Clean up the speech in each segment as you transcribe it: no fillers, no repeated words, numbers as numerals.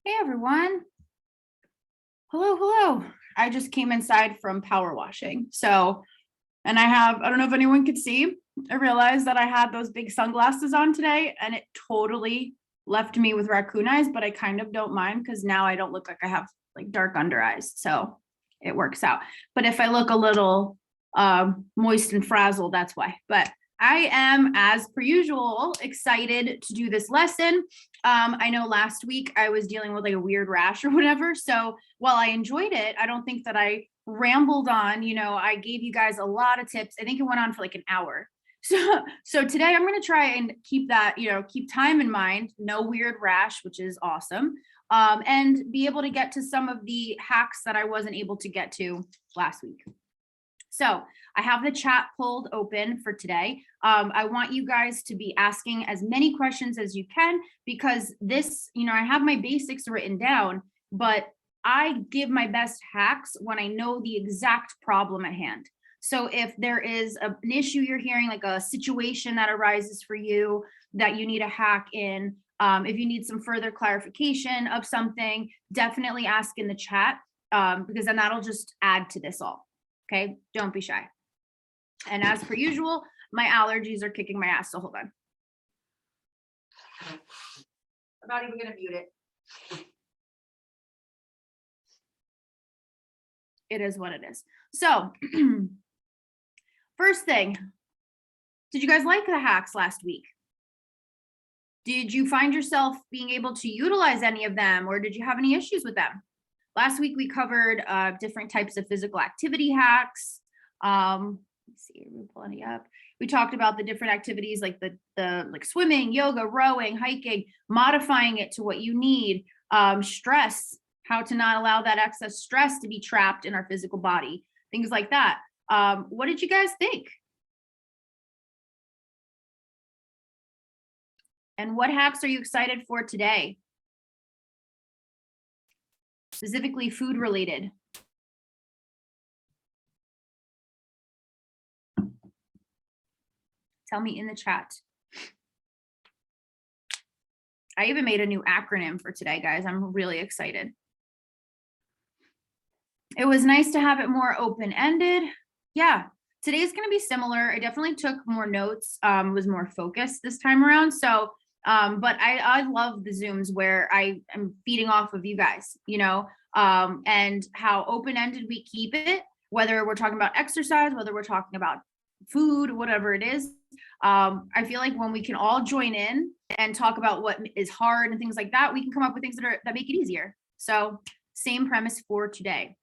Hey everyone. Hello. I just came inside from power washing. And I don't know if anyone could see, I realized that I had those big sunglasses on today and it totally left me with raccoon eyes, but I kind of don't mind because now I don't look like I have like dark under eyes. So it works out. But if I look a little moist and frazzled, that's why. But I am, as per usual, excited to do this lesson. I know last week I was dealing with like a weird rash or whatever. So while I enjoyed it, I don't think that I rambled on. I gave you guys a lot of tips. I think it went on for like an hour. So today I'm going to try and keep that, keep time in mind, no weird rash, which is awesome. And be able to get to some of the hacks that I wasn't able to get to last week. So I have the chat pulled open for today. I want you guys to be asking as many questions as you can, because this, I have my basics written down, but I give my best hacks when I know the exact problem at hand. So if there is an issue you're hearing, like a situation that arises for you that you need a hack in, if you need some further clarification of something, definitely ask in the chat, because then that'll just add to this all. Okay, don't be shy. And as per usual, my allergies are kicking my ass, so hold on. I'm not even gonna mute it. It is what it is. So, first thing, did you guys like the hacks last week? Did you find yourself being able to utilize any of them, or did you have any issues with them? Last week, we covered different types of physical activity hacks. Let's see, we're pulling it up. We talked about the different activities like like swimming, yoga, rowing, hiking, modifying it to what you need, stress, how to not allow that excess stress to be trapped in our physical body, things like that. What did you guys think? And what hacks are you excited for today? Specifically food related. Tell me in the chat. I even made a new acronym for today, guys. I'm really excited. It was nice to have it more open-ended. Yeah, today's going to be similar. I definitely took more notes, was more focused this time around. So, but I love the Zooms where I am feeding off of you guys, and how open-ended we keep it, whether we're talking about exercise, whether we're talking about food, whatever it is. I feel like when we can all join in and talk about what is hard and things like that, we can come up with things that make it easier. So same premise for today.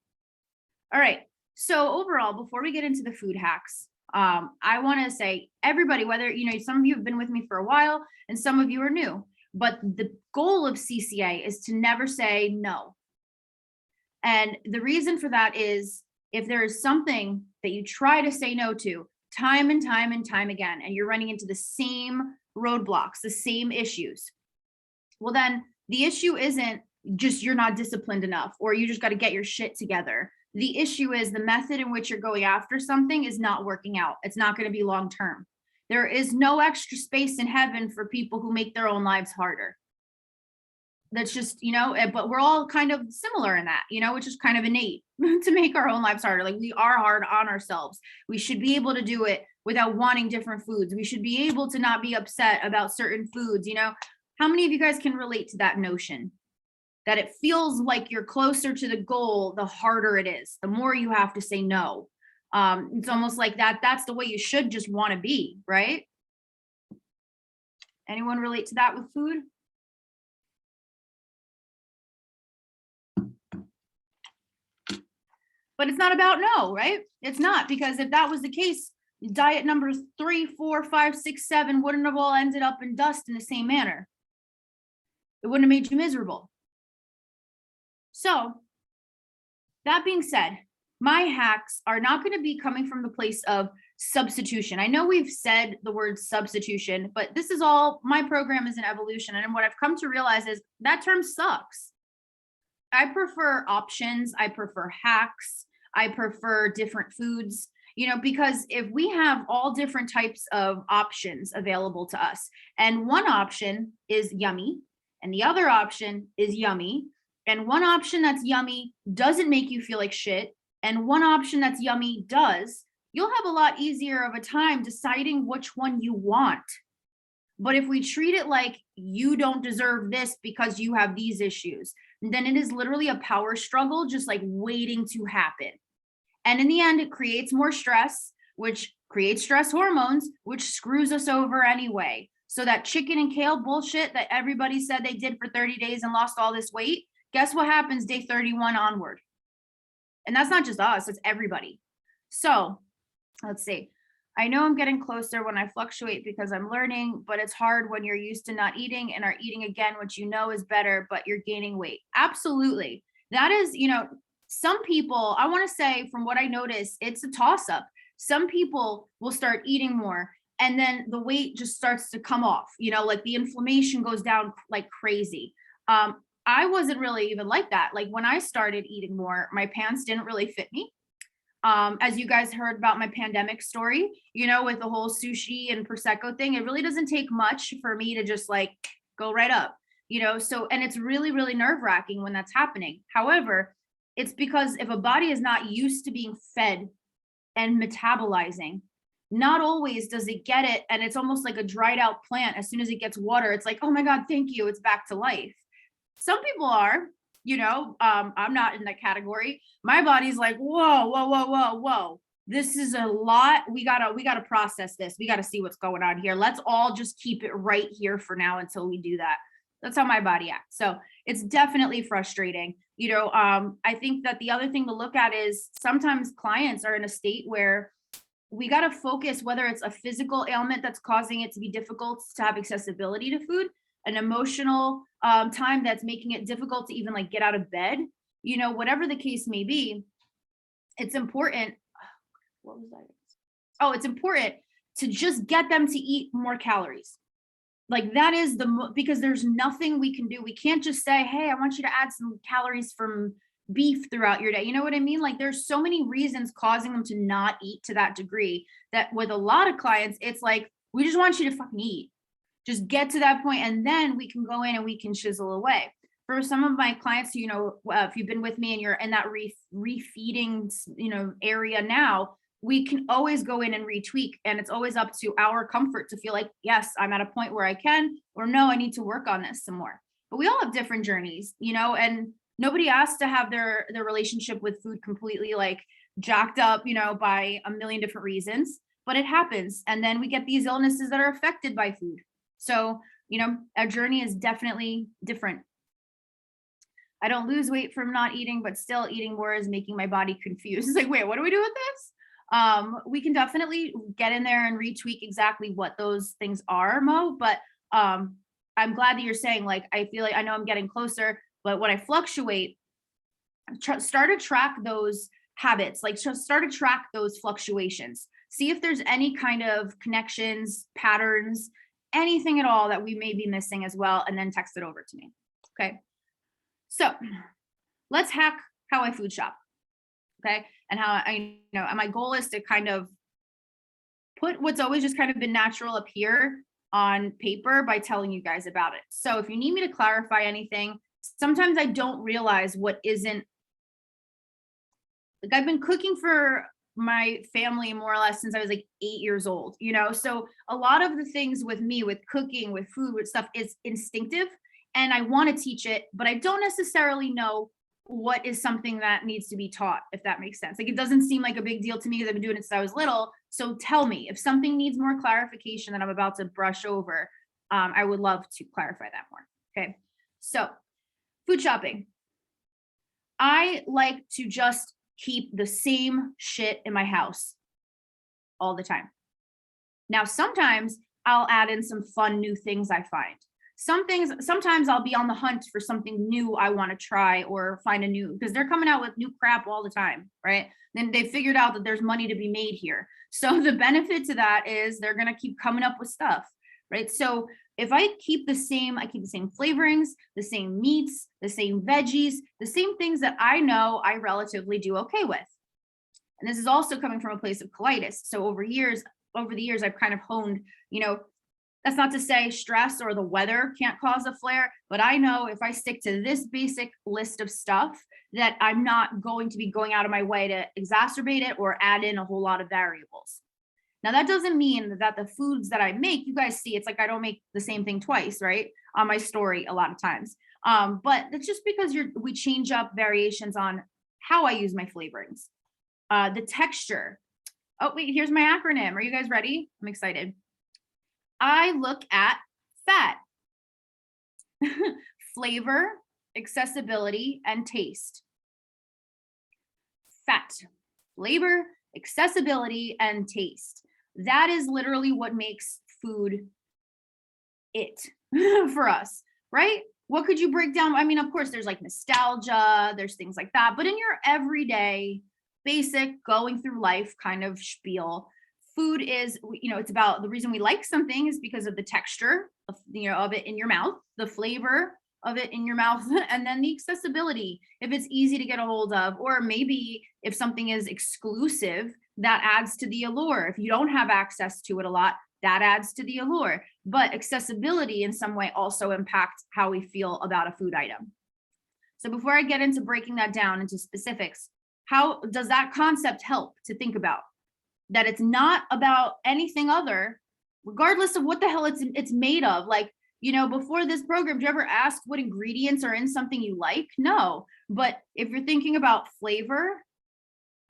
All right. So overall, before we get into the food hacks, I want to say everybody, whether, some of you have been with me for a while and some of you are new, but the goal of CCA is to never say no. And the reason for that is if there is something that you try to say no to time and time and time again, and you're running into the same roadblocks, the same issues, well, then the issue isn't just you're not disciplined enough or you just got to get your shit together. The issue is the method in which you're going after something is not working out. It's not going to be long term. There is no extra space in heaven for people who make their own lives harder. That's just, but we're all kind of similar in that, which is kind of innate to make our own lives harder. Like we are hard on ourselves. We should be able to do it without wanting different foods. We should be able to not be upset about certain foods. How many of you guys can relate to that notion? That it feels like you're closer to the goal, the harder it is, the more you have to say no. It's almost like that's the way you should just want to be, right? Anyone relate to that with food? But it's not about no, right? It's not, because if that was the case, diet numbers 3, 4, 5, 6, 7 wouldn't have all ended up in dust in the same manner. It wouldn't have made you miserable. So that being said, my hacks are not going to be coming from the place of substitution. I know we've said the word substitution, but this is all, my program is an evolution. And what I've come to realize is that term sucks. I prefer options. I prefer hacks. I prefer different foods, because if we have all different types of options available to us, and one option is yummy, and the other option is yummy. And one option that's yummy doesn't make you feel like shit, and one option that's yummy does, you'll have a lot easier of a time deciding which one you want. But if we treat it like you don't deserve this because you have these issues, then it is literally a power struggle, just like waiting to happen. And in the end, it creates more stress, which creates stress hormones, which screws us over anyway. So that chicken and kale bullshit that everybody said they did for 30 days and lost all this weight, guess what happens day 31 onward? And that's not just us, it's everybody. So let's see. I know I'm getting closer when I fluctuate because I'm learning, but it's hard when you're used to not eating and are eating again, which you know is better, but you're gaining weight. Absolutely. That is, some people, I want to say from what I notice, it's a toss up. Some people will start eating more and then the weight just starts to come off, like the inflammation goes down like crazy. I wasn't really even like that. Like when I started eating more, my pants didn't really fit me. As you guys heard about my pandemic story, with the whole sushi and Prosecco thing, it really doesn't take much for me to just like go right up, so, and it's really, really nerve wracking when that's happening. However, it's because if a body is not used to being fed and metabolizing, not always does it get it. And it's almost like a dried out plant. As soon as it gets water, it's like, oh my God, thank you. It's back to life. Some people are, I'm not in that category. My body's like, whoa, whoa, whoa, whoa, whoa. This is a lot. We gotta process this. We gotta see what's going on here. Let's all just keep it right here for now until we do that. That's how my body acts. So it's definitely frustrating. I think that the other thing to look at is sometimes clients are in a state where we got to focus, whether it's a physical ailment that's causing it to be difficult to have accessibility to food, an emotional time that's making it difficult to even like get out of bed, whatever the case may be. It's important. What was that? Oh, it's important to just get them to eat more calories. Like that is because there's nothing we can do. We can't just say, hey, I want you to add some calories from beef throughout your day. You know what I mean? Like there's so many reasons causing them to not eat to that degree that with a lot of clients, it's like, we just want you to fucking eat. Just get to that point and then we can go in and we can chisel away. For some of my clients, if you've been with me and you're in that refeeding, area now, we can always go in and retweak, and it's always up to our comfort to feel like, yes, I'm at a point where I can, or no, I need to work on this some more. But we all have different journeys, and nobody asked to have their relationship with food completely like jacked up, by a million different reasons, but it happens. And then we get these illnesses that are affected by food. So, our journey is definitely different. I don't lose weight from not eating, but still eating more is making my body confused. It's like, wait, what do we do with this? We can definitely get in there and retweak exactly what those things are, Mo, but I'm glad that you're saying, like, I feel like I know I'm getting closer, but when I fluctuate, start to track those habits, like start to track those fluctuations. See if there's any kind of connections, patterns, anything at all that we may be missing as well, and then text it over to me. Okay. So let's hack how I food shop. Okay. And how my goal is to kind of put what's always just kind of been natural up here on paper by telling you guys about it. So if you need me to clarify anything, sometimes I don't realize what isn't, like I've been cooking for my family more or less since I was like 8 years old, so a lot of the things with me, with cooking, with food, with stuff is instinctive and I want to teach it, but I don't necessarily know what is something that needs to be taught, if that makes sense. Like it doesn't seem like a big deal to me because I've been doing it since I was little. So tell me if something needs more clarification that I'm about to brush over. I would love to clarify that more. Okay. So food shopping. I like to just keep the same shit in my house all the time. Now, sometimes I'll add in some fun new things I find. Sometimes I'll be on the hunt for something new I want to try or find a new, because they're coming out with new crap all the time, right? Then they figured out that there's money to be made here. So the benefit to that is they're going to keep coming up with stuff, right? So if I keep the same flavorings, the same meats, the same veggies, the same things that I know I relatively do okay with. And this is also coming from a place of colitis. So over the years, I've kind of honed, That's not to say stress or the weather can't cause a flare, but I know if I stick to this basic list of stuff that I'm not going to be going out of my way to exacerbate it or add in a whole lot of variables. Now, that doesn't mean that the foods that I make, you guys see, it's like I don't make the same thing twice, right? On my story a lot of times. But it's just because we change up variations on how I use my flavorings. The texture. Oh, wait, here's my acronym. Are you guys ready? I'm excited. I look at fat, flavor, accessibility, and taste. Fat, flavor, accessibility, and taste. That is literally what makes food it for us, right? What could you break down? I mean, of course, there's like nostalgia, there's things like that, but in your everyday, basic, going through life kind of spiel, food is, it's about the reason we like something is because of the texture of, of it in your mouth, the flavor of it in your mouth, and then the accessibility, if it's easy to get a hold of, or maybe if something is exclusive, that adds to the allure. If you don't have access to it a lot, that adds to the allure. But accessibility in some way also impacts how we feel about a food item. So before I get into breaking that down into specifics, how does that concept help to think about? That it's not about anything other, regardless of what the hell it's made of. Like, before this program, do you ever ask what ingredients are in something you like? No. But if you're thinking about flavor,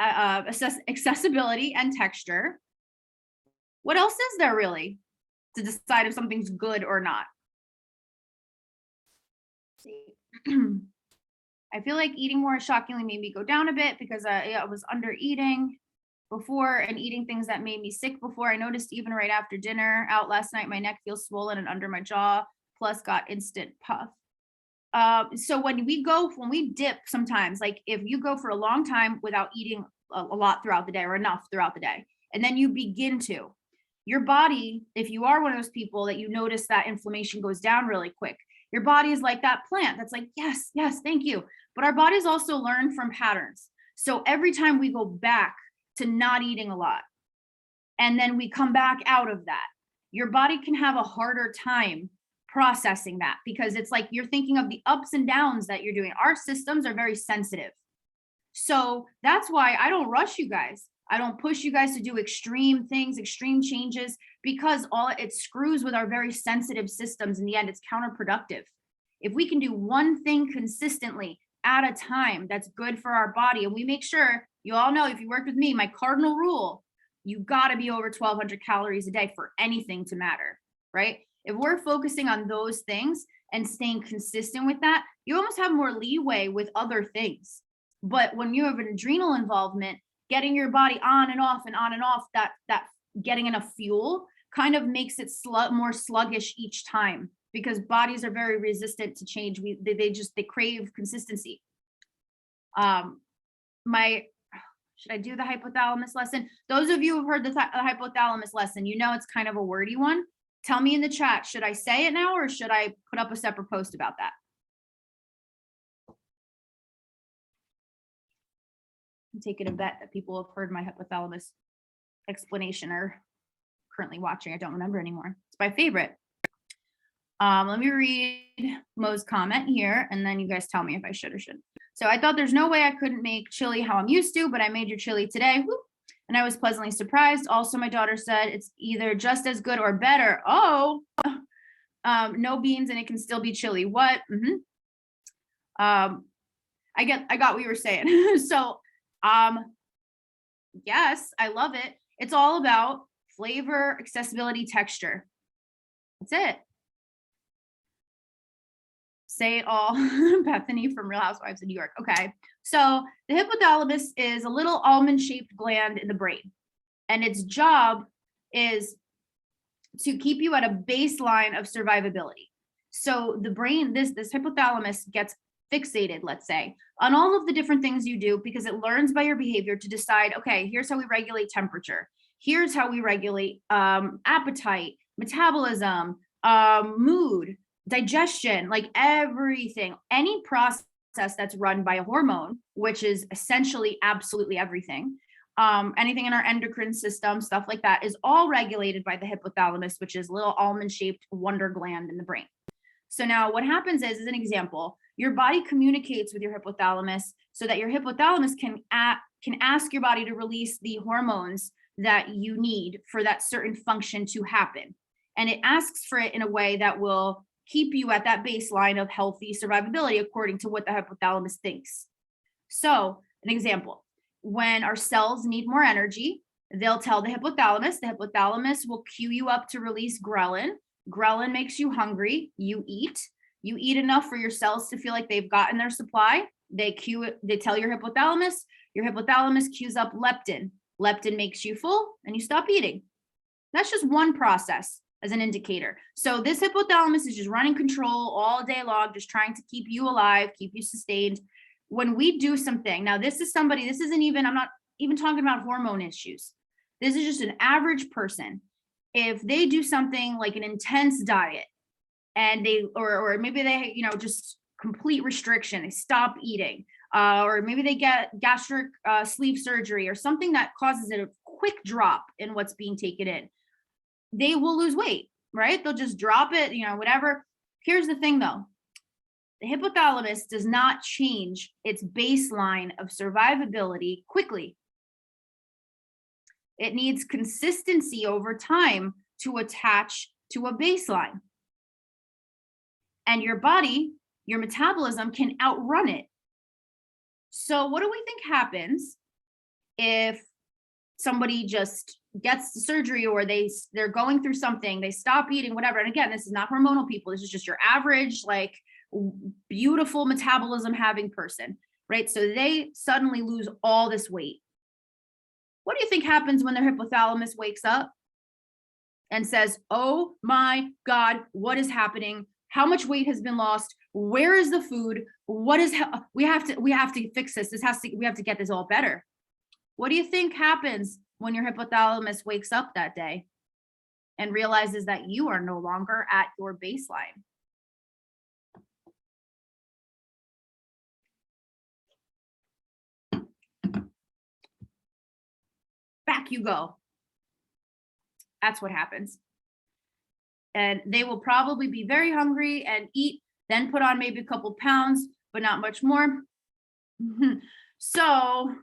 accessibility, and texture, what else is there really to decide if something's good or not? I feel like eating more shockingly made me go down a bit because I was under eating before and eating things that made me sick before. I noticed even right after dinner out last night, my neck feels swollen and under my jaw, plus got instant puff. So when we dip sometimes, like if you go for a long time without eating a lot throughout the day or enough throughout the day, and then you begin to, your body, if you are one of those people that you notice that inflammation goes down really quick, your body is like that plant that's like, yes, thank you. But our bodies also learn from patterns. So every time we go back to not eating a lot, and then we come back out of that, your body can have a harder time processing that because it's like you're thinking of the ups and downs that you're doing. Our systems are very sensitive. So that's why I don't rush you guys. I don't push you guys to do extreme things, extreme changes, because it screws with our very sensitive systems. In the end, it's counterproductive. If we can do one thing consistently at a time that's good for our body, and we make sure, you all know, if you work with me, my cardinal rule, you got to be over 1,200 calories a day for anything to matter, right? If we're focusing on those things and staying consistent with that, you almost have more leeway with other things. But when you have an adrenal involvement, getting your body on and off and on and off, that getting enough fuel kind of makes it more sluggish each time, because bodies are very resistant to change. They crave consistency. Should I do the hypothalamus lesson? Those of you who've heard the hypothalamus lesson, it's kind of a wordy one. Tell me in the chat, should I say it now or should I put up a separate post about that? I'm taking a bet that people have heard my hypothalamus explanation or currently watching. I don't remember anymore. It's my favorite. Let me read Mo's comment here, and then you guys tell me if I should or shouldn't. So I thought there's no way I couldn't make chili how I'm used to, but I made your chili today. Woo, and I was pleasantly surprised. Also, my daughter said it's either just as good or better. Oh, no beans and it can still be chili. What? I got what you were saying. So, yes, I love it. It's all about flavor, accessibility, texture. That's it. Say it all. Bethany from Real Housewives of New York. Okay. So the hypothalamus is a little almond-shaped gland in the brain, and its job is to keep you at a baseline of survivability. So the brain, this hypothalamus gets fixated, let's say, on all of the different things you do because it learns by your behavior to decide, okay, here's how we regulate temperature. Here's how we regulate appetite, metabolism, mood, digestion, like everything, any process that's run by a hormone, which is essentially absolutely everything, anything in our endocrine system, stuff like that is all regulated by the hypothalamus, which is a little almond-shaped wonder gland in the brain. So now what happens is, as an example, your body communicates with your hypothalamus so that your hypothalamus can ask your body to release the hormones that you need for that certain function to happen. And it asks for it in a way that will keep you at that baseline of healthy survivability according to what the hypothalamus thinks. So an example, when our cells need more energy, they'll tell the hypothalamus will cue you up to release ghrelin. Ghrelin makes you hungry, you eat enough for your cells to feel like they've gotten their supply. They tell your hypothalamus cues up leptin. Leptin makes you full and you stop eating. That's just one process as an indicator. So this hypothalamus is just running control all day long, just trying to keep you alive, keep you sustained. When we do something, now this isn't even, I'm not even talking about hormone issues. This is just an average person. If they do something like an intense diet and or maybe they, just complete restriction, they stop eating, or maybe they get gastric sleeve surgery or something that causes a quick drop in what's being taken in, they will lose weight, right? They'll just drop it, whatever. Here's the thing though. The hypothalamus does not change its baseline of survivability quickly. It needs consistency over time to attach to a baseline. And your body, your metabolism can outrun it. So what do we think happens if somebody just gets the surgery or they're going through something, they stop eating, whatever? And again, this is not hormonal people. This is just your average, like beautiful metabolism having person, right? So they suddenly lose all this weight. What do you think happens when their hypothalamus wakes up and says, oh my God, what is happening? How much weight has been lost? Where is the food? We have to fix this. We have to get this all better. What do you think happens when your hypothalamus wakes up that day and realizes that you are no longer at your baseline? Back you go. That's what happens. And they will probably be very hungry and eat, then put on maybe a couple pounds, but not much more. So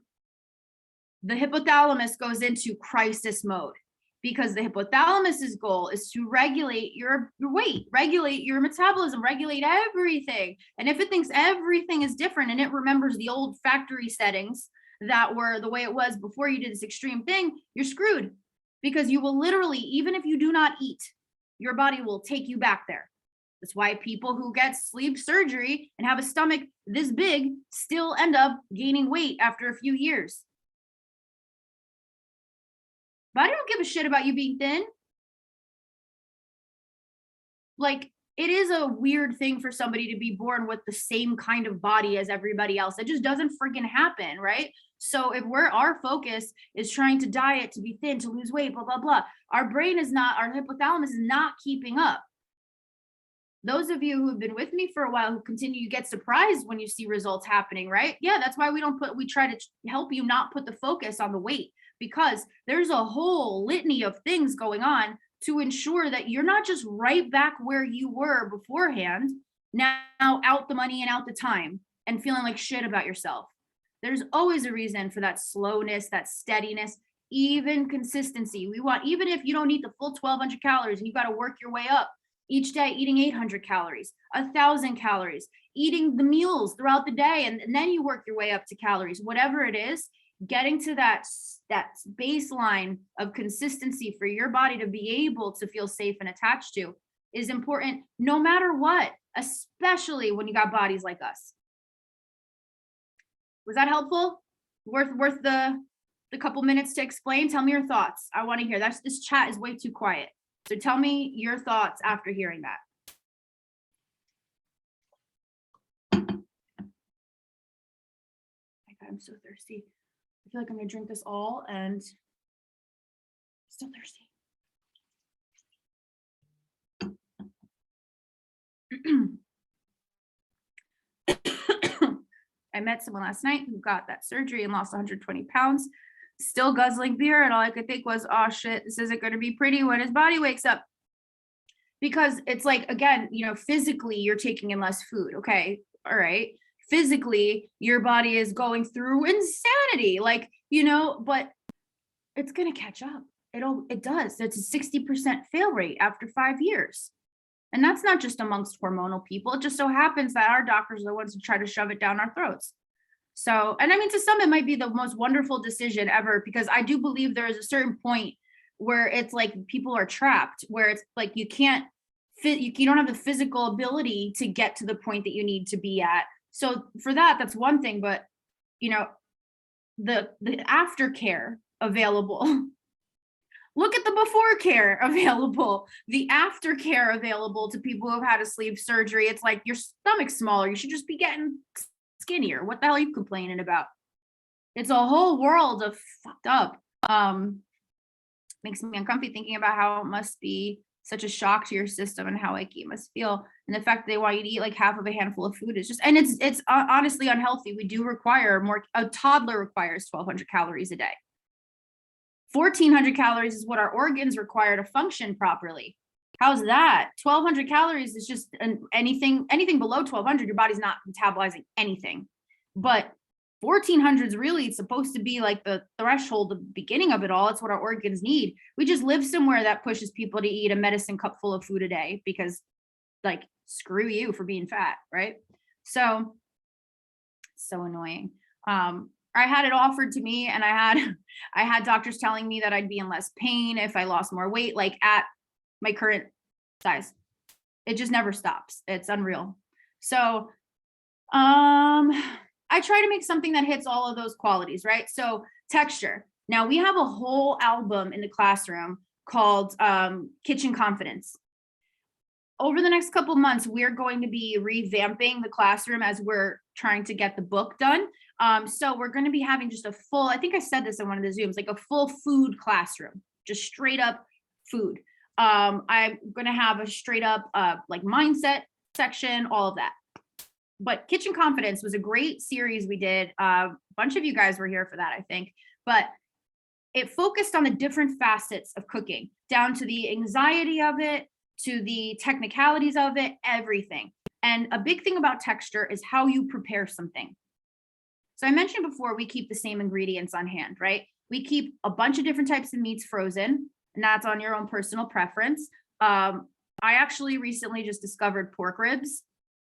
the hypothalamus goes into crisis mode because the hypothalamus's goal is to regulate your weight, regulate your metabolism, regulate everything. And if it thinks everything is different and it remembers the old factory settings that were the way it was before you did this extreme thing, you're screwed, because you will literally, even if you do not eat, your body will take you back there. That's why people who get sleeve surgery and have a stomach this big still end up gaining weight after a few years. But I don't give a shit about you being thin. Like, it is a weird thing for somebody to be born with the same kind of body as everybody else. It just doesn't freaking happen, right? So if our focus is trying to diet, to be thin, to lose weight, blah, blah, blah, our hypothalamus is not keeping up. Those of you who have been with me for a while, who continue, you get surprised when you see results happening, right? Yeah, that's why we try to help you not put the focus on the weight, because there's a whole litany of things going on to ensure that you're not just right back where you were beforehand, now out the money and out the time and feeling like shit about yourself. There's always a reason for that slowness, that steadiness, even consistency. We want, even if you don't eat the full 1,200 calories and you got to work your way up each day, eating 800 calories, 1,000 calories, eating the meals throughout the day, and then you work your way up to calories, whatever it is, getting to that baseline of consistency for your body to be able to feel safe and attached to is important, no matter what, especially when you got bodies like us. Was that helpful? Worth the couple minutes to explain? Tell me your thoughts. I want to hear. This chat is way too quiet. So tell me your thoughts after hearing that. I'm so thirsty. I feel like I'm gonna drink this all and still thirsty. I met someone last night who got that surgery and lost 120 pounds. still guzzling beer, and all I could think was, oh shit, this isn't going to be pretty when his body wakes up. Because it's like, again, physically you're taking in less food. Okay. All right. Physically, your body is going through insanity, but it's going to catch up. It does. It's a 60% fail rate after 5 years. And that's not just amongst hormonal people. It just so happens that our doctors are the ones who try to shove it down our throats. So, and I mean, to some, it might be the most wonderful decision ever, because I do believe there is a certain point where it's like people are trapped, where it's like you can't fit, you don't have the physical ability to get to the point that you need to be at. So for that's one thing, but the aftercare available. Look at the before care available, the aftercare available to people who have had a sleeve surgery. It's like your stomach's smaller. You should just be getting skinnier. What the hell are you complaining about? It's a whole world of fucked up. Makes me uncomfy thinking about how it must be such a shock to your system and how achy it must feel. And the fact that they want you to eat like half of a handful of food is just, and it's honestly unhealthy. We do require more. A toddler requires 1,200 calories a day. 1,400 calories is what our organs require to function properly. How's that? 1,200 calories is just anything below 1,200, your body's not metabolizing anything. But 1,400 is really supposed to be like the threshold, the beginning of it all. It's what our organs need. We just live somewhere that pushes people to eat a medicine cup full of food a day because, like, screw you for being fat, right? So annoying. I had it offered to me, and I had doctors telling me that I'd be in less pain if I lost more weight, like at my current size. It just never stops. It's unreal. So, I try to make something that hits all of those qualities, right? So texture. Now we have a whole album in the classroom called Kitchen Confidence. Over the next couple months, we're going to be revamping the classroom as we're trying to get the book done. So we're going to be having just a full, I think I said this in one of the Zooms, like a full food classroom, just straight up food. I'm going to have a straight up like mindset section, all of that. But Kitchen Confidence was a great series we did. A bunch of you guys were here for that, I think. But it focused on the different facets of cooking, down to the anxiety of it, to the technicalities of it, everything. And a big thing about texture is how you prepare something. So I mentioned before, we keep the same ingredients on hand, right? We keep a bunch of different types of meats frozen, and that's on your own personal preference. I actually recently just discovered pork ribs,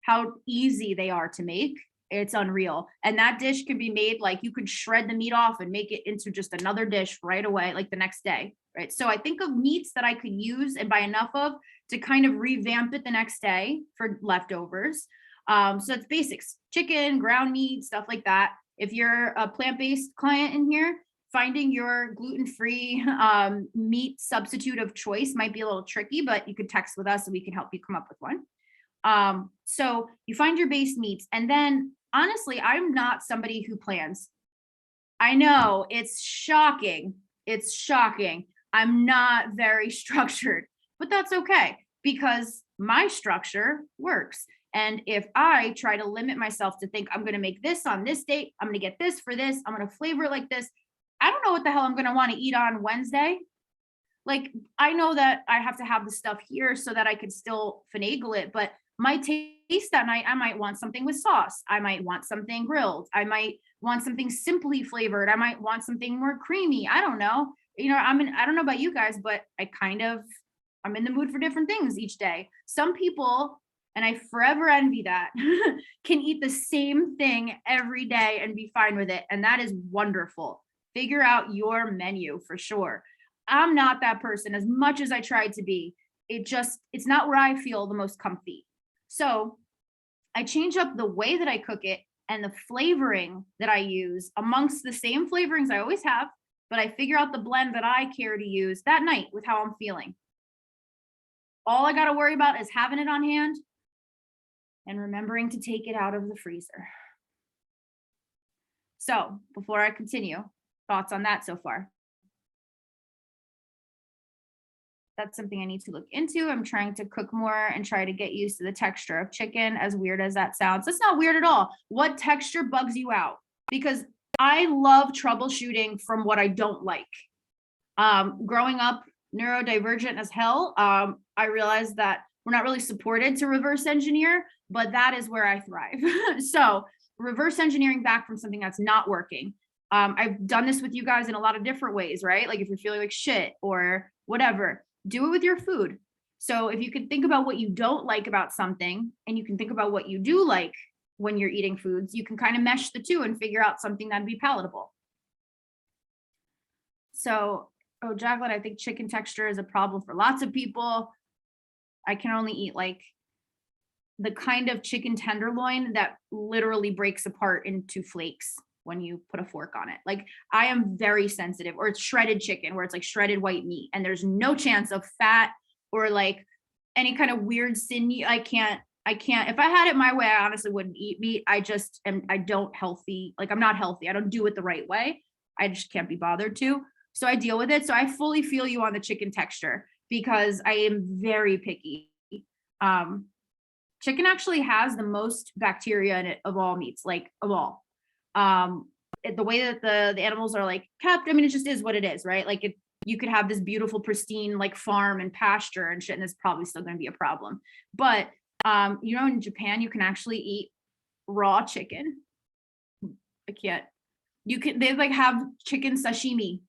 how easy they are to make. It's unreal. And that dish can be made, like, you could shred the meat off and make it into just another dish right away, like the next day, right? So I think of meats that I could use and buy enough of to kind of revamp it the next day for leftovers. So it's basics: chicken, ground meat, stuff like that. If you're a plant-based client in here, finding your gluten-free meat substitute of choice might be a little tricky, but you could text with us and we can help you come up with one. So you find your base meats, and then honestly, I'm not somebody who plans. I know it's shocking. It's shocking. I'm not very structured, but that's okay because my structure works. And if I try to limit myself to think I'm going to make this on this date, I'm going to get this for this, I'm going to flavor it like this, I don't know what the hell I'm going to want to eat on Wednesday. Like, I know that I have to have the stuff here so that I could still finagle it, but my taste that night, I might want something with sauce. I might want something grilled. I might want something simply flavored. I might want something more creamy. I don't know. I don't know about you guys, but I'm in the mood for different things each day. Some people, and I forever envy that, can eat the same thing every day and be fine with it. And that is wonderful. Figure out your menu for sure. I'm not that person as much as I tried to be. It's not where I feel the most comfy. So I change up the way that I cook it and the flavoring that I use amongst the same flavorings I always have, but I figure out the blend that I care to use that night with how I'm feeling. All I got to worry about is having it on hand and remembering to take it out of the freezer. So before I continue, thoughts on that so far? That's something I need to look into. I'm trying to cook more and try to get used to the texture of chicken, as weird as that sounds. It's not weird at all. What texture bugs you out? Because I love troubleshooting from what I don't like. Growing up neurodivergent as hell, I realized that we're not really supported to reverse engineer, but that is where I thrive. So reverse engineering back from something that's not working. I've done this with you guys in a lot of different ways, right? Like if you're feeling like shit or whatever, do it with your food. So if you can think about what you don't like about something and you can think about what you do like when you're eating foods, you can kind of mesh the two and figure out something that'd be palatable. So, oh, Jacqueline, I think chicken texture is a problem for lots of people. I can only eat like the kind of chicken tenderloin that literally breaks apart into flakes when you put a fork on it. Like I am very sensitive, or it's shredded chicken where it's like shredded white meat and there's no chance of fat or like any kind of weird sinew. I can't, if I had it my way, I honestly wouldn't eat meat. I don't healthy. Like I'm not healthy. I don't do it the right way. I just can't be bothered to. So I deal with it. So I fully feel you on the chicken texture because I am very picky. Chicken actually has the most bacteria in it of all meats, like of all. The way that the animals are like kept, I mean, it just is what it is, right? Like you could have this beautiful, pristine like farm and pasture and shit, and it's probably still going to be a problem. But in Japan, you can actually eat raw chicken. I can't. They like have chicken sashimi.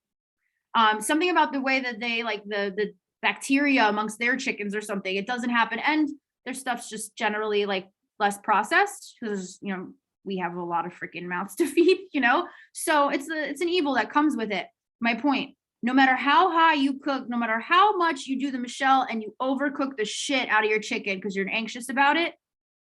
Something about the way that they like the bacteria amongst their chickens or something, it doesn't happen. And their stuff's just generally like less processed because, we have a lot of freaking mouths to feed, So it's an evil that comes with it. My point, no matter how high you cook, no matter how much you do the Michelle and you overcook the shit out of your chicken because you're anxious about it,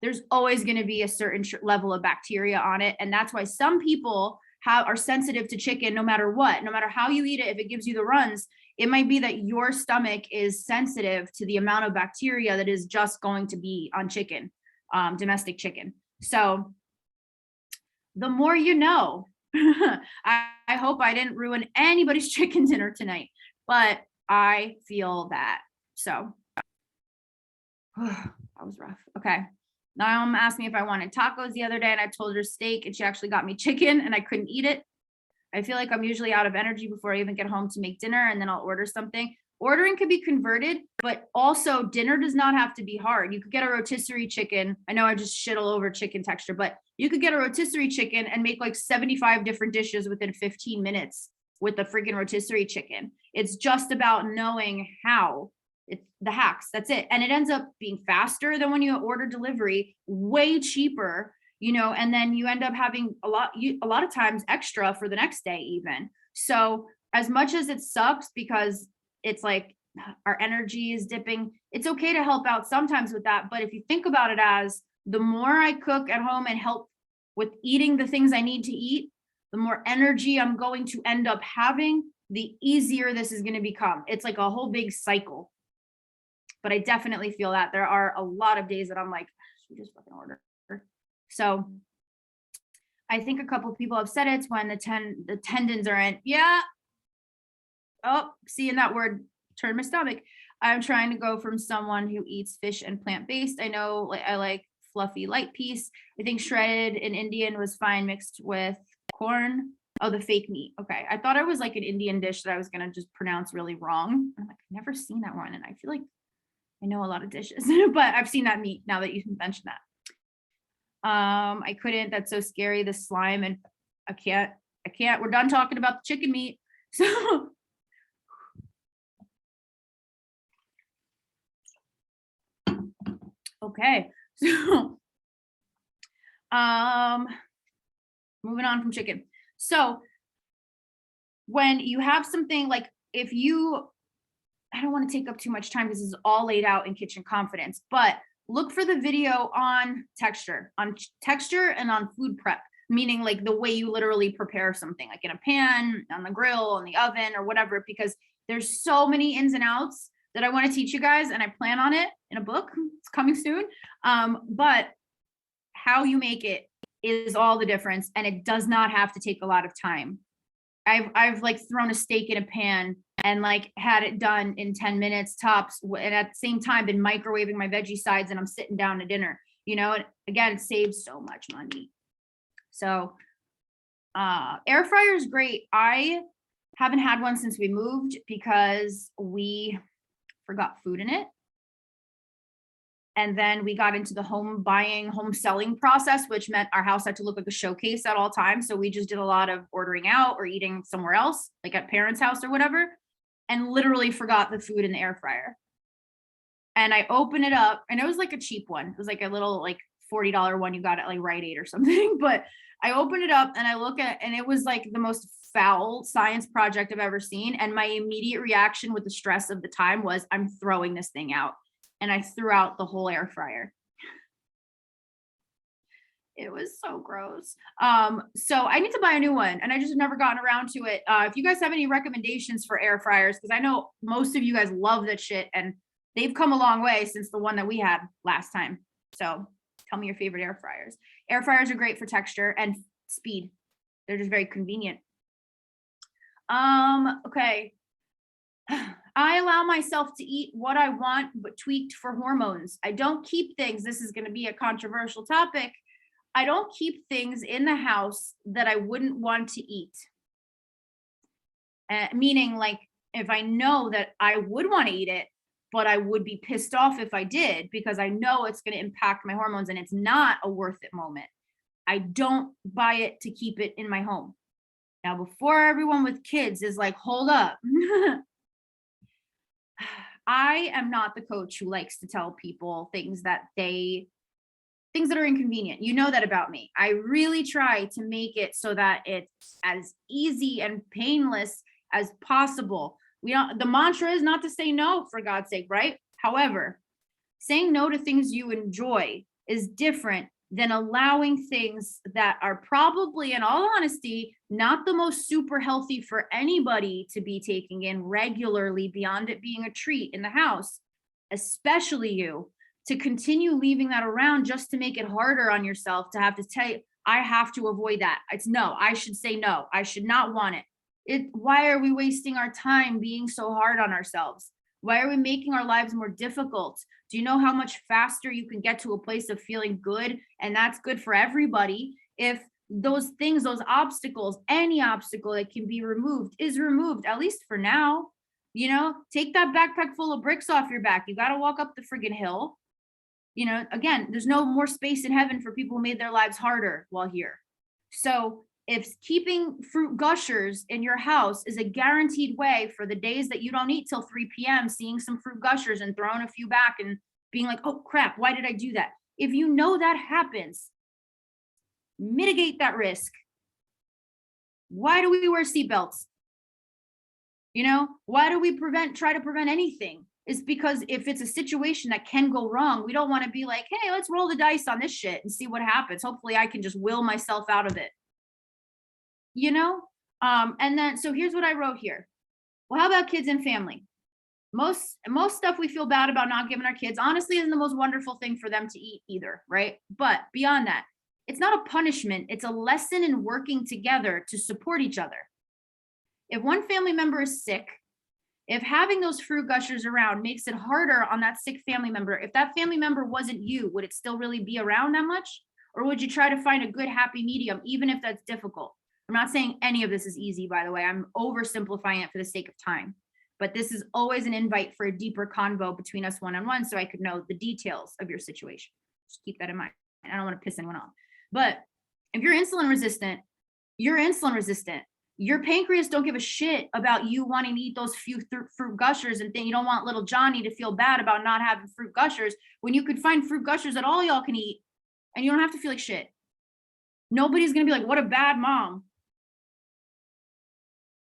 there's always going to be a certain level of bacteria on it. And that's why some people are sensitive to chicken no matter what, no matter how you eat it. If it gives you the runs, it might be that your stomach is sensitive to the amount of bacteria that is just going to be on chicken, domestic chicken. So the more you know. I hope I didn't ruin anybody's chicken dinner tonight, but I feel that. So that was rough. Okay. Now Mom asked me if I wanted tacos the other day and I told her steak and she actually got me chicken and I couldn't eat it. I feel like I'm usually out of energy before I even get home to make dinner and then I'll order something. Ordering could be converted, but also dinner does not have to be hard. You could get a rotisserie chicken. I know I just shit all over chicken texture, but you could get a rotisserie chicken and make like 75 different dishes within 15 minutes with the freaking rotisserie chicken. It's just about knowing how. It's the hacks. That's it. And it ends up being faster than when you order delivery, way cheaper, and then you end up having a lot of times extra for the next day even. So as much as it sucks because it's like our energy is dipping, it's okay to help out sometimes with that. But if you think about it as the more I cook at home and help with eating the things I need to eat, the more energy I'm going to end up having, the easier this is going to become. It's like a whole big cycle. But I definitely feel that there are a lot of days that I'm like, should we just fucking order? So I think a couple of people have said it's when the tendons are in. Yeah. Oh, seeing that word turn my stomach. I'm trying to go from someone who eats fish and plant-based. I know I like fluffy light piece. I think shredded in Indian was fine mixed with corn. Oh, the fake meat. Okay. I thought it was like an Indian dish that I was going to just pronounce really wrong. I'm like, I've never seen that one. And I feel like I know a lot of dishes, but I've seen that meat now that you mentioned that. I couldn't, that's so scary, the slime, and I can't, we're done talking about the chicken meat. So okay. So moving on from chicken. So when you have something like, I don't want to take up too much time because this is all laid out in Kitchen Confidence, but look for the video on texture and on food prep, meaning like the way you literally prepare something like in a pan, on the grill, in the oven or whatever, because there's so many ins and outs that I want to teach you guys. And I plan on it in a book. It's coming soon. But how you make it is all the difference. And it does not have to take a lot of time. I've like thrown a steak in a pan and like had it done in 10 minutes tops, and at the same time been microwaving my veggie sides and I'm sitting down to dinner, and again, it saves so much money. So Air fryer is great. I haven't had one since we moved because we forgot food in it. And then we got into the home buying, home selling process, which meant our house had to look like a showcase at all times. So we just did a lot of ordering out or eating somewhere else, like at parents' house or whatever, and literally forgot the food in the air fryer. And I open it up, and it was like a cheap one. It was like a little like $40 one you got at like Rite Aid or something. But I open it up and I look at it, and it was like the most foul science project I've ever seen. And my immediate reaction with the stress of the time was, I'm throwing this thing out. And I threw out the whole air fryer. It was so gross. So I need to buy a new one, and I just never gotten around to it. If you guys have any recommendations for air fryers, because I know most of you guys love that shit, and they've come a long way since the one that we had last time. So tell me your favorite air fryers. Air fryers are great for texture and speed. They're just very convenient. Okay. I allow myself to eat what I want, but tweaked for hormones. I don't keep things. This is going to be a controversial topic. I don't keep things in the house that I wouldn't want to eat. Meaning, like, if I know that I would want to eat it, but I would be pissed off if I did, because I know it's going to impact my hormones and it's not a worth it moment, I don't buy it to keep it in my home. Now, before everyone with kids is like, hold up. I am not the coach who likes to tell people things that are inconvenient. You know that about me. I really try to make it so that it's as easy and painless as possible. The mantra is not to say no, for God's sake, right? However, saying no to things you enjoy is different than allowing things that are probably, in all honesty, not the most super healthy for anybody to be taking in regularly beyond it being a treat in the house, especially you, to continue leaving that around just to make it harder on yourself to have to tell you, I have to avoid that. It's no, I should say no. I should not want it. Why are we wasting our time being so hard on ourselves? Why are we making our lives more difficult? Do you know how much faster you can get to a place of feeling good? And that's good for everybody. If those things, those obstacles, any obstacle that can be removed is removed, at least for now. Take that backpack full of bricks off your back. You got to walk up the friggin' hill. Again, there's no more space in heaven for people who made their lives harder while here. So if keeping fruit gushers in your house is a guaranteed way for the days that you don't eat till 3 p.m., seeing some fruit gushers and throwing a few back and being like, oh crap, why did I do that? If you know that happens, mitigate that risk. Why do we wear seatbelts? Why do we try to prevent anything? It's because if it's a situation that can go wrong, we don't want to be like, hey, let's roll the dice on this shit and see what happens. Hopefully I can just will myself out of it. And then, so here's what I wrote here. Well, how about kids and family? Most stuff we feel bad about not giving our kids, honestly, isn't the most wonderful thing for them to eat either, right? But beyond that, it's not a punishment. It's a lesson in working together to support each other. If one family member is sick, if having those fruit gushers around makes it harder on that sick family member, if that family member wasn't you, would it still really be around that much? Or would you try to find a good happy medium, even if that's difficult? I'm not saying any of this is easy, by the way. I'm oversimplifying it for the sake of time. But this is always an invite for a deeper convo between us one-on-one, so I could know the details of your situation. Just keep that in mind. I don't want to piss anyone off. But if you're insulin resistant, you're insulin resistant. Your pancreas don't give a shit about you wanting to eat those few fruit gushers and think you don't want little Johnny to feel bad about not having fruit gushers when you could find fruit gushers that all y'all can eat and you don't have to feel like shit. Nobody's going to be like, what a bad mom.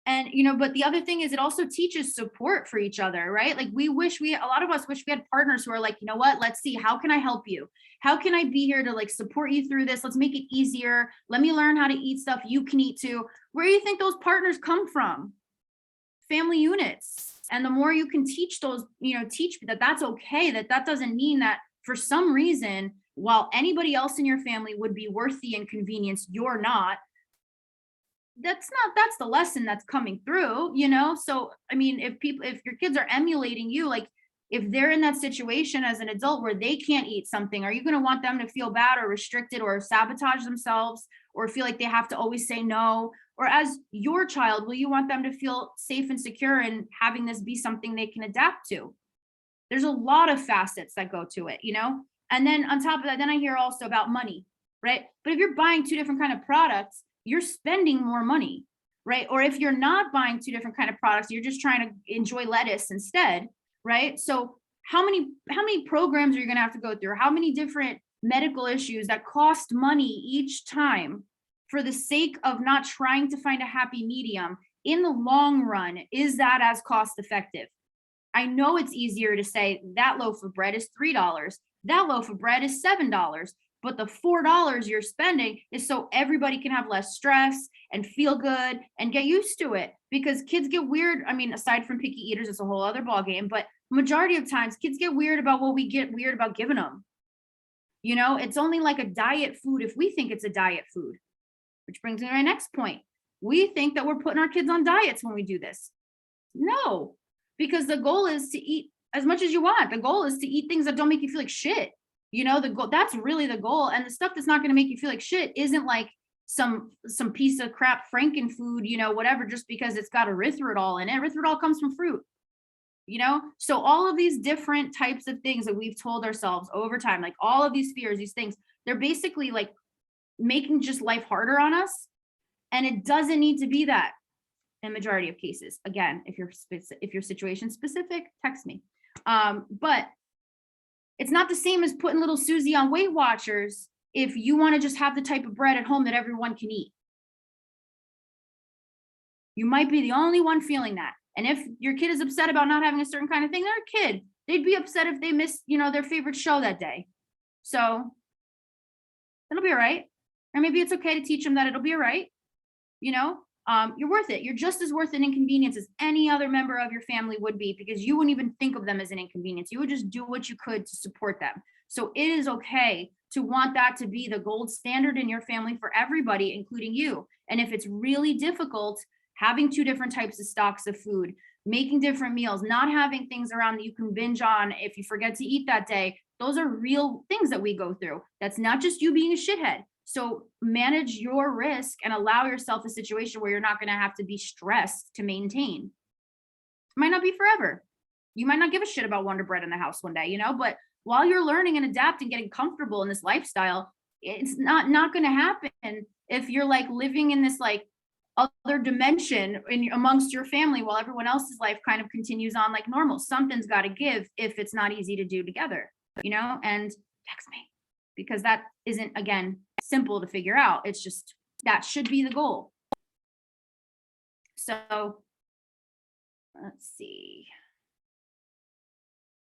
And, but the other thing is it also teaches support for each other, right? Like a lot of us wish we had partners who are like, you know what, let's see, how can I help you? How can I be here to like support you through this? Let's make it easier. Let me learn how to eat stuff you can eat too. Where do you think those partners come from? Family units. And the more you can teach those, teach that that's okay, that doesn't mean that for some reason, while anybody else in your family would be worth the inconvenience, you're not. That's the lesson that's coming through, So, I mean, if your kids are emulating you, like if they're in that situation as an adult where they can't eat something, are you going to want them to feel bad or restricted or sabotage themselves or feel like they have to always say no? Or as your child, will you want them to feel safe and secure and having this be something they can adapt to? There's a lot of facets that go to it, you know? And then on top of that, then I hear also about money, right? But if you're buying two different kind of products, you're spending more money, right? Or if you're not buying two different kind of products, you're just trying to enjoy lettuce instead, right? So how many programs are you going to have to go through? How many different medical issues that cost money each time for the sake of not trying to find a happy medium in the long run? Is that as cost effective? I know it's easier to say that loaf of bread is $3, that loaf of bread is $7, but the $4 you're spending is so everybody can have less stress and feel good and get used to it, because kids get weird. I mean, aside from picky eaters, it's a whole other ball game, but majority of times kids get weird about what we get weird about giving them. You know, it's only like a diet food if we think it's a diet food, which brings me to my next point. We think that we're putting our kids on diets when we do this. No, because the goal is to eat as much as you want. The goal is to eat things that don't make you feel like shit. You know, the goal, that's really the goal. And the stuff that's not going to make you feel like shit isn't like some piece of crap Franken food, you know, whatever, just because it's got erythritol in it. Erythritol comes from fruit, you know? So all of these different types of things that we've told ourselves over time, like all of these fears, these things, they're basically like making just life harder on us. And it doesn't need to be that in majority of cases. Again, if you're situation specific, text me. But it's not the same as putting little Susie on Weight Watchers if you want to just have the type of bread at home that everyone can eat. You might be the only one feeling that. And if your kid is upset about not having a certain kind of thing, they're a kid. They'd be upset if they missed, you know, their favorite show that day. So it'll be all right. Or maybe it's okay to teach them that it'll be all right. You know, you're worth it. You're just as worth an inconvenience as any other member of your family would be, because you wouldn't even think of them as an inconvenience. You would just do what you could to support them. So it is okay to want that to be the gold standard in your family for everybody, including you. And if it's really difficult, having two different types of stocks of food, making different meals, not having things around that you can binge on if you forget to eat that day, those are real things that we go through. That's not just you being a shithead. So manage your risk and allow yourself a situation where you're not going to have to be stressed to maintain. It might not be forever. You might not give a shit about Wonder Bread in the house one day, you know, but while you're learning and adapting, getting comfortable in this lifestyle, it's not going to happen if you're like living in this like other dimension amongst your family while everyone else's life kind of continues on like normal. Something's got to give if it's not easy to do together, you know. And text me, because that isn't, again, simple to figure out. It's just, that should be the goal. So let's see.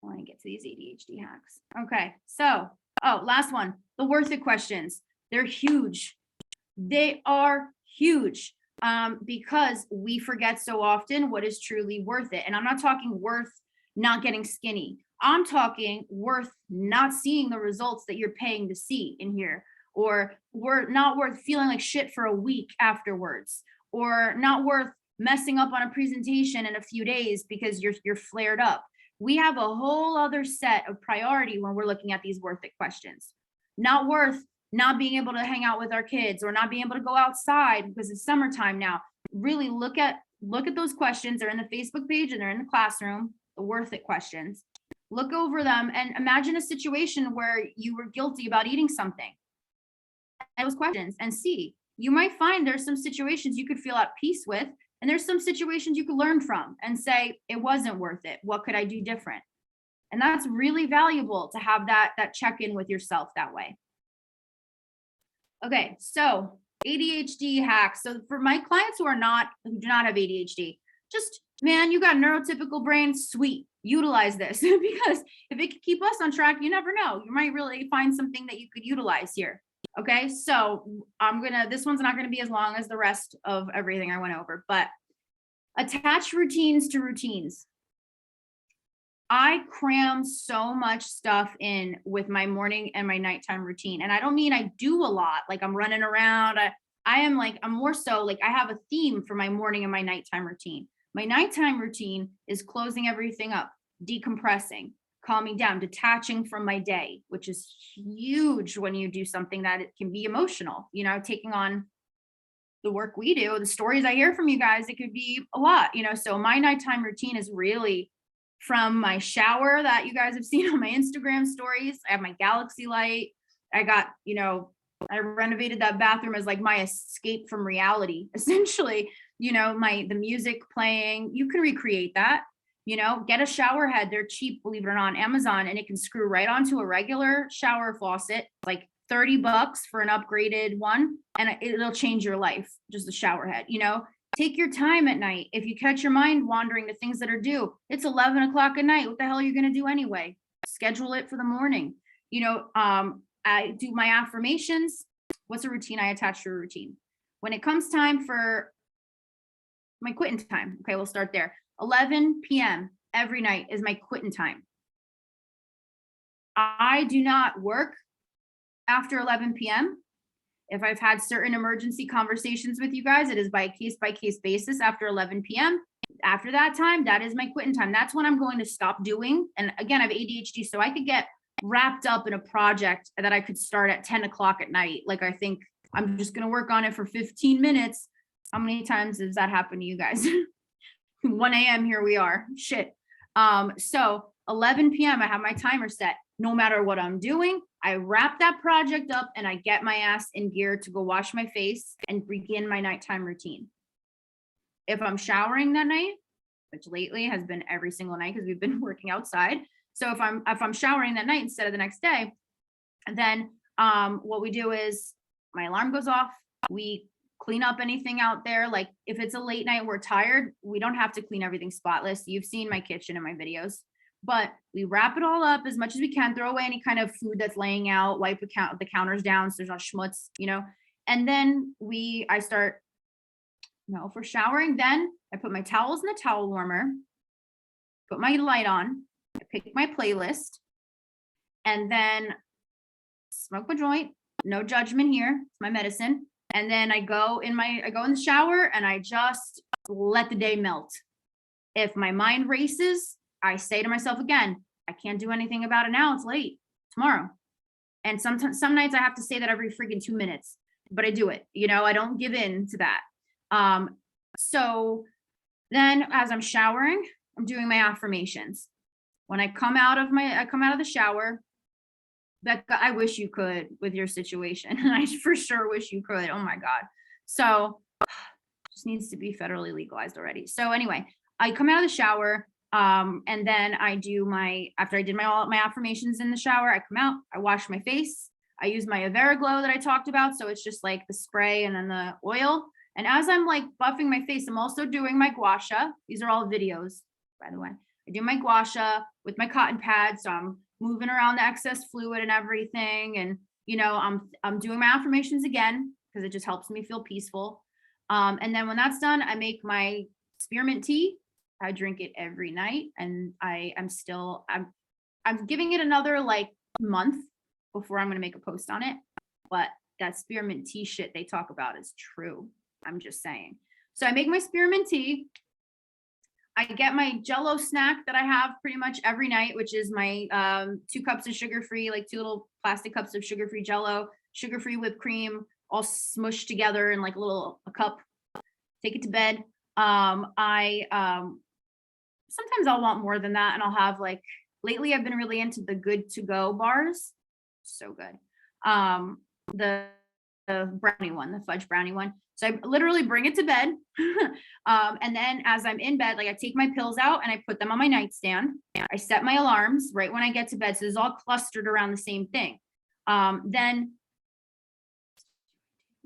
I want to get to these ADHD hacks. Okay. So, last one, the worth it questions. They're huge. They are huge, because we forget so often what is truly worth it. And I'm not talking worth not getting skinny. I'm talking worth not seeing the results that you're paying to see in here, or we're not worth feeling like shit for a week afterwards, or not worth messing up on a presentation in a few days because you're flared up. We have a whole other set of priority when we're looking at these worth it questions. Not worth not being able to hang out with our kids or not being able to go outside because it's summertime now. Really look at those questions. They're in the Facebook page and they're in the classroom, the worth it questions. Look over them and imagine a situation where you were guilty about eating something. And those questions, and see, you might find there's some situations you could feel at peace with, and there's some situations you could learn from and say, it wasn't worth it. What could I do different? And that's really valuable to have that check-in with yourself that way. Okay, so ADHD hacks. So for my clients who do not have ADHD, just, man, you got neurotypical brain, sweet, utilize this because if it could keep us on track, you never know. You might really find something that you could utilize here. Okay, so this one's not gonna be as long as the rest of everything I went over, but attach routines to routines. I cram so much stuff in with my morning and my nighttime routine. And I don't mean I do a lot, like I'm running around. I'm more so like I have a theme for my morning and my nighttime routine. My nighttime routine is closing everything up, decompressing, calming down, detaching from my day, which is huge when you do something that it can be emotional, you know, taking on the work we do, the stories I hear from you guys, it could be a lot, you know. So my nighttime routine is really from my shower that you guys have seen on my Instagram stories. I have my galaxy light. I got, you know, I renovated that bathroom as like my escape from reality, essentially. You know, the music playing, you can recreate that. You know, get a shower head. They're cheap, believe it or not, on Amazon, and it can screw right onto a regular shower faucet, like $30 for an upgraded one, and it'll change your life. Just a shower head, you know. Take your time at night. If you catch your mind wandering to things that are due, it's 11 o'clock at night. What the hell are you going to do anyway? Schedule it for the morning. You know, I do my affirmations. What's a routine I attach to a routine? When it comes time for my quitting time, okay, we'll start there. 11 p.m. every night is my quitting time. I do not work after 11 p.m. If I've had certain emergency conversations with you guys, it is by case basis after 11 p.m. After that time, that is my quitting time. That's when I'm going to stop doing. And again, I have ADHD, so I could get wrapped up in a project that I could start at 10 o'clock at night. Like, I think I'm just going to work on it for 15 minutes. How many times does that happen to you guys? 1 a.m. here we are. Shit. So 11 p.m. I have my timer set. No matter what I'm doing, I wrap that project up and I get my ass in gear to go wash my face and begin my nighttime routine. If I'm showering that night, which lately has been every single night because we've been working outside. So if I'm showering that night instead of the next day, then what we do is my alarm goes off. We clean up anything out there. Like if it's a late night, we're tired, we don't have to clean everything spotless. You've seen my kitchen in my videos, but we wrap it all up as much as we can, throw away any kind of food that's laying out, wipe the counters down so there's not schmutz, you know. And then I start, you know, for showering, then I put my towels in the towel warmer, put my light on, I pick my playlist, and then smoke my joint. No judgment here. It's my medicine. And then I go in the shower and I just let the day melt. If my mind races, I say to myself again, I can't do anything about it now. It's late. Tomorrow. And sometimes, some nights I have to say that every freaking 2 minutes, but I do it. You know, I don't give in to that. So then as I'm showering, I'm doing my affirmations. When I come out of the shower, Becca, I wish you could with your situation. And I for sure wish you could. Oh my God. So just needs to be federally legalized already. So anyway, I come out of the shower, and then after I did my affirmations in the shower, I come out, I wash my face. I use my Avera Glow that I talked about. So it's just like the spray and then the oil. And as I'm like buffing my face, I'm also doing my gua sha. These are all videos, by the way. I do my gua sha with my cotton pad. So I'm moving around the excess fluid and everything. And, you know, I'm doing my affirmations again because it just helps me feel peaceful. And then when that's done, I make my spearmint tea. I drink it every night, and I'm giving it another like month before I'm going to make a post on it. But that spearmint tea shit they talk about is true. I'm just saying. So I make my spearmint tea. I get my Jello snack that I have pretty much every night, which is my 2 cups of sugar-free, like 2 little plastic cups of sugar-free Jello, sugar-free whipped cream, all smushed together in like a cup. Take it to bed. Sometimes I'll want more than that, and I'll have like, lately I've been really into the Good to Go bars. So good. The brownie one, the fudge brownie one. So I literally bring it to bed. And then as I'm in bed, like I take my pills out and I put them on my nightstand. I set my alarms right when I get to bed. So it's all clustered around the same thing. Then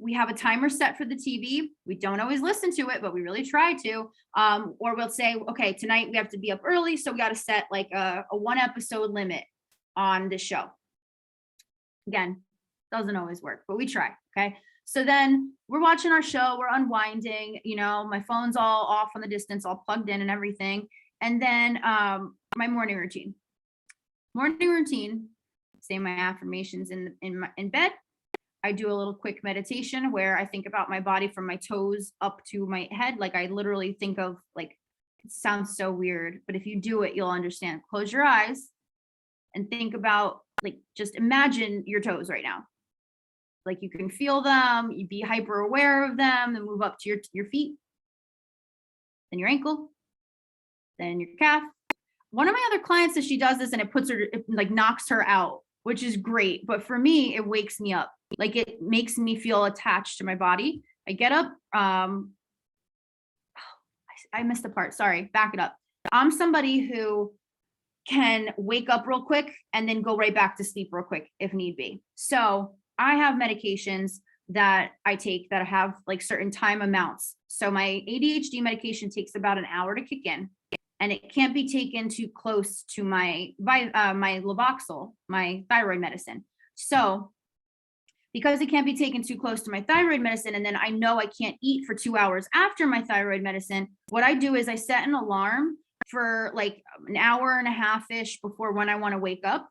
we have a timer set for the TV. We don't always listen to it, but we really try to. Or we'll say, okay, tonight we have to be up early, so we got to set like a 1 episode limit on the show. Again, doesn't always work, but we try. Okay. So then we're watching our show, we're unwinding, you know, my phone's all off on the distance, all plugged in and everything. And then my morning routine. Say my affirmations in bed. I do a little quick meditation where I think about my body from my toes up to my head. Like I literally think of like it sounds so weird, but if you do it, you'll understand. Close your eyes and think about, like, just imagine your toes right now. Like you can feel them, you be hyper aware of them, then move up to your feet, then your ankle, then your calf. One of my other clients says she does this and it like knocks her out, which is great. But for me, it wakes me up. Like it makes me feel attached to my body. I get up. I missed the part. Sorry, back it up. I'm somebody who can wake up real quick and then go right back to sleep real quick if need be. So I have medications that I take that have like certain time amounts. So my ADHD medication takes about an hour to kick in, and it can't be taken too close to my Levoxyl, my thyroid medicine. So because it can't be taken too close to my thyroid medicine, and then I know I can't eat for 2 hours after my thyroid medicine, what I do is I set an alarm for like an hour and a half-ish before when I want to wake up.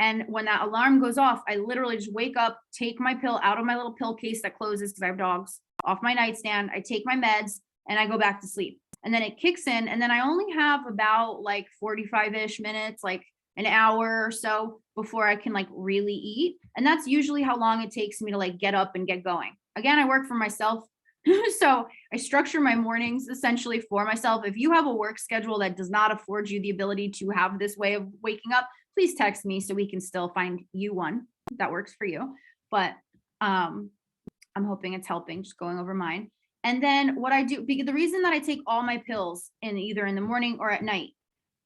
And when that alarm goes off, I literally just wake up, take my pill out of my little pill case that closes because I have dogs, off my nightstand. I take my meds and I go back to sleep. And then it kicks in. And then I only have about like 45-ish minutes, like an hour or so before I can like really eat. And that's usually how long it takes me to like get up and get going. Again, I work for myself. So I structure my mornings essentially for myself. If you have a work schedule that does not afford you the ability to have this way of waking up, please text me so we can still find you one that works for you. But I'm hoping it's helping, just going over mine. And then what I do, because the reason that I take all my pills in either in the morning or at night,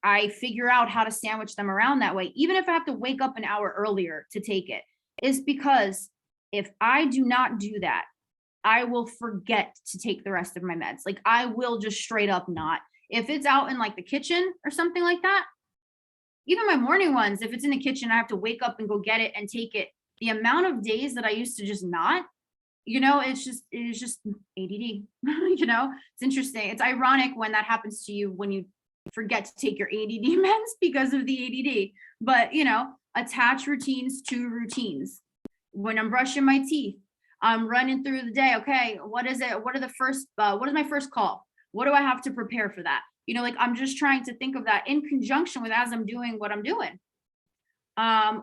I figure out how to sandwich them around that way, even if I have to wake up an hour earlier to take it, is because if I do not do that, I will forget to take the rest of my meds. Like I will just straight up not. If it's out in like the kitchen or something like that, even my morning ones, if it's in the kitchen, I have to wake up and go get it and take it. The amount of days that I used to just not, it's just ADD. It's interesting. It's ironic when that happens to you when you forget to take your ADD meds because of the ADD. But, attach routines to routines. When I'm brushing my teeth, I'm running through the day. Okay, what is it? What is my first call? What do I have to prepare for that? Like I'm just trying to think of that in conjunction with as I'm doing what I'm doing.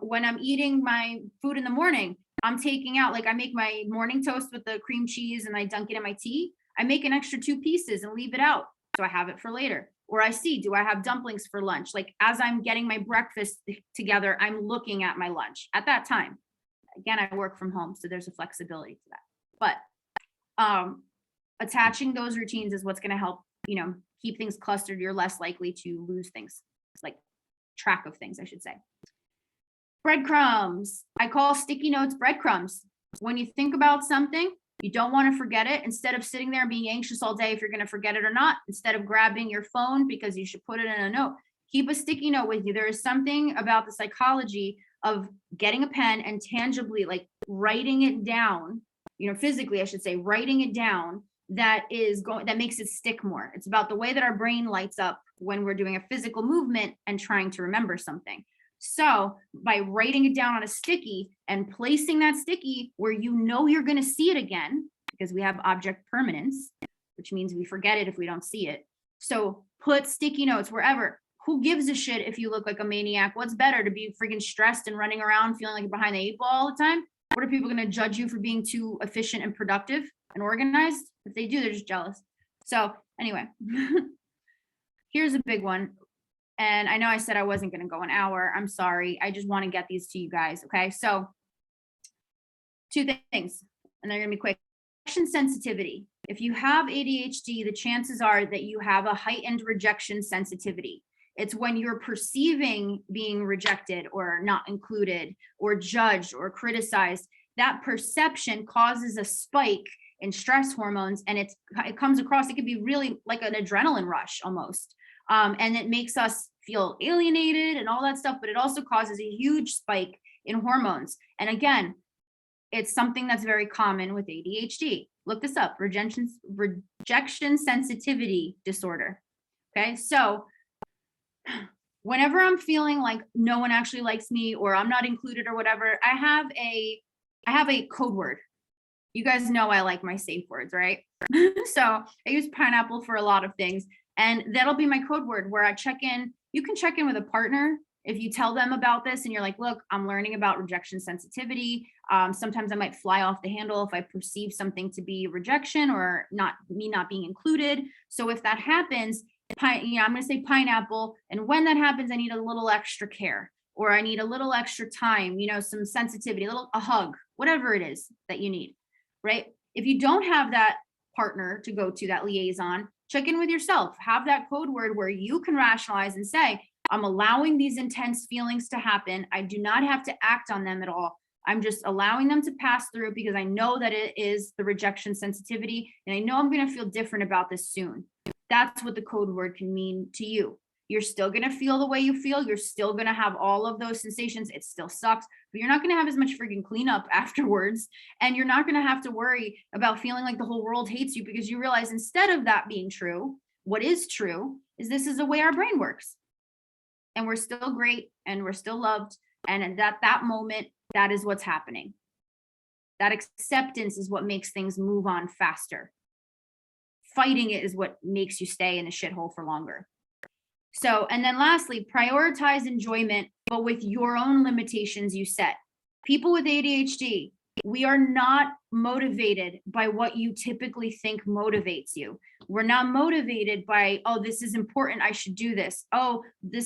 When I'm eating my food in the morning, I'm taking out, like I make my morning toast with the cream cheese and I dunk it in my tea. I make an extra 2 pieces and leave it out. So I have it for later. Or I see, do I have dumplings for lunch? Like as I'm getting my breakfast together, I'm looking at my lunch at that time. Again, I work from home, so there's a flexibility to that. But attaching those routines is what's going to help, keep things clustered. You're less likely to lose things, like track of things, I should say. Breadcrumbs. I call sticky notes breadcrumbs. When you think about something, you don't want to forget it. Instead of sitting there and being anxious all day if you're going to forget it or not, instead of grabbing your phone because you should put it in a note, keep a sticky note with you. There is something about the psychology of getting a pen and tangibly like writing it down, physically, I should say, writing it down, that makes it stick more. It's about the way that our brain lights up when we're doing a physical movement and trying to remember something. So by writing it down on a sticky and placing that sticky where you're going to see it again, because we have object permanence, which means we forget it if we don't see it. So put sticky notes wherever. Who gives a shit if you look like a maniac? What's better, to be freaking stressed and running around feeling like you're behind the 8 ball all the time? What are people going to judge you for being too efficient and productive and organized? If they do, they're just jealous. So anyway, here's a big one. And I know I said I wasn't going to go an hour. I'm sorry. I just want to get these to you guys. Okay. So 2 things, and they're going to be quick. Rejection sensitivity. If you have ADHD, the chances are that you have a heightened rejection sensitivity. It's when you're perceiving being rejected or not included or judged or criticized, that perception causes a spike in stress hormones, and it comes across, it could be really like an adrenaline rush almost. And it makes us feel alienated and all that stuff, but it also causes a huge spike in hormones. And again, it's something that's very common with ADHD. Look this up, rejection sensitivity disorder. Okay, so whenever I'm feeling like no one actually likes me or I'm not included or whatever, I have a code word. You guys know I like my safe words, right? So I use pineapple for a lot of things. And that'll be my code word where I check in. You can check in with a partner if you tell them about this and you're like, look, I'm learning about rejection sensitivity. Sometimes I might fly off the handle if I perceive something to be rejection or not being included. So if that happens, I'm going to say pineapple. And when that happens, I need a little extra care, or I need a little extra time, some sensitivity, a hug, whatever it is that you need, right? If you don't have that partner to go to, that liaison, check in with yourself. Have that code word where you can rationalize and say, I'm allowing these intense feelings to happen. I do not have to act on them at all. I'm just allowing them to pass through because I know that it is the rejection sensitivity, and I know I'm going to feel different about this soon. That's what the code word can mean to you. You're still going to feel the way you feel. You're still going to have all of those sensations. It still sucks, but you're not going to have as much freaking cleanup afterwards. And you're not going to have to worry about feeling like the whole world hates you, because you realize instead of that being true, what is true is this is the way our brain works. And we're still great and we're still loved. And at that moment, that is what's happening. That acceptance is what makes things move on faster. Fighting it is what makes you stay in the shithole for longer. So, and then lastly, prioritize enjoyment, but with your own limitations you set. People with ADHD, we are not motivated by what you typically think motivates you. We're not motivated by, oh, this is important, I should do this. Oh, the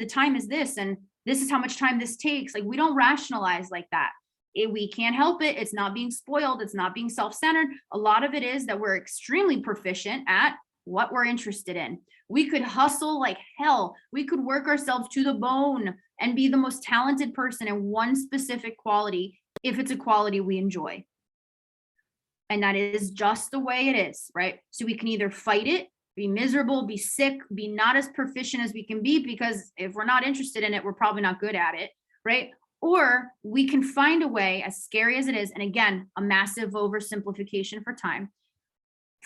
time is this, and this is how much time this takes. Like, we don't rationalize like that. We can't help it. It's not being spoiled. It's not being self-centered. A lot of it is that we're extremely proficient at what we're interested in. We could hustle like hell. We could work ourselves to the bone and be the most talented person in one specific quality if it's a quality we enjoy. And that is just the way it is, right? So we can either fight it, be miserable, be sick, be not as proficient as we can be, because if we're not interested in it, we're probably not good at it, right? Or we can find a way, as scary as it is, and again, a massive oversimplification for time,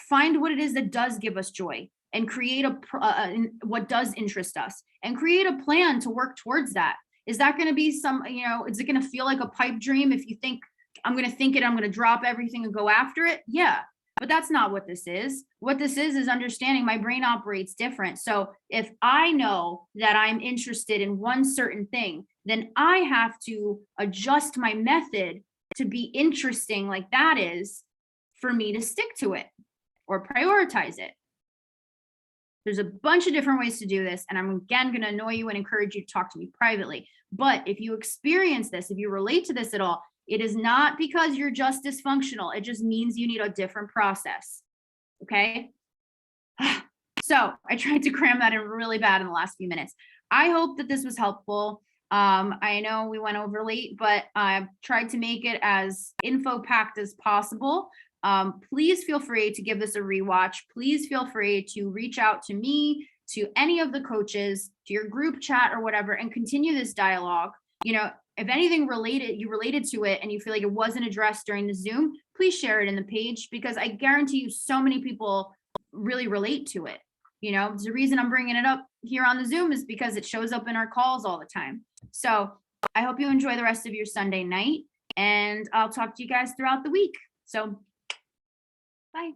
find what it is that does give us joy and create what does interest us and create a plan to work towards that. Is that going to be is it going to feel like a pipe dream if you think I'm going to think it, I'm going to drop everything and go after it? Yeah, but that's not what this is. What this is understanding my brain operates different. So if I know that I'm interested in one certain thing, then I have to adjust my method to be interesting like that is for me to stick to it or prioritize it. There's a bunch of different ways to do this. And I'm again going to annoy you and encourage you to talk to me privately. But if you experience this, if you relate to this at all, it is not because you're just dysfunctional. It just means you need a different process. Okay. So I tried to cram that in really bad in the last few minutes. I hope that this was helpful. I know we went over late, but I've tried to make it as info-packed as possible. Please feel free to give this a rewatch. Please feel free to reach out to me, to any of the coaches, to your group chat or whatever, and continue this dialogue. If anything you related to it and you feel like it wasn't addressed during the Zoom, please share it in the page, because I guarantee you so many people really relate to it. The reason I'm bringing it up here on the Zoom is because it shows up in our calls all the time. So I hope you enjoy the rest of your Sunday night, and I'll talk to you guys throughout the week. So bye.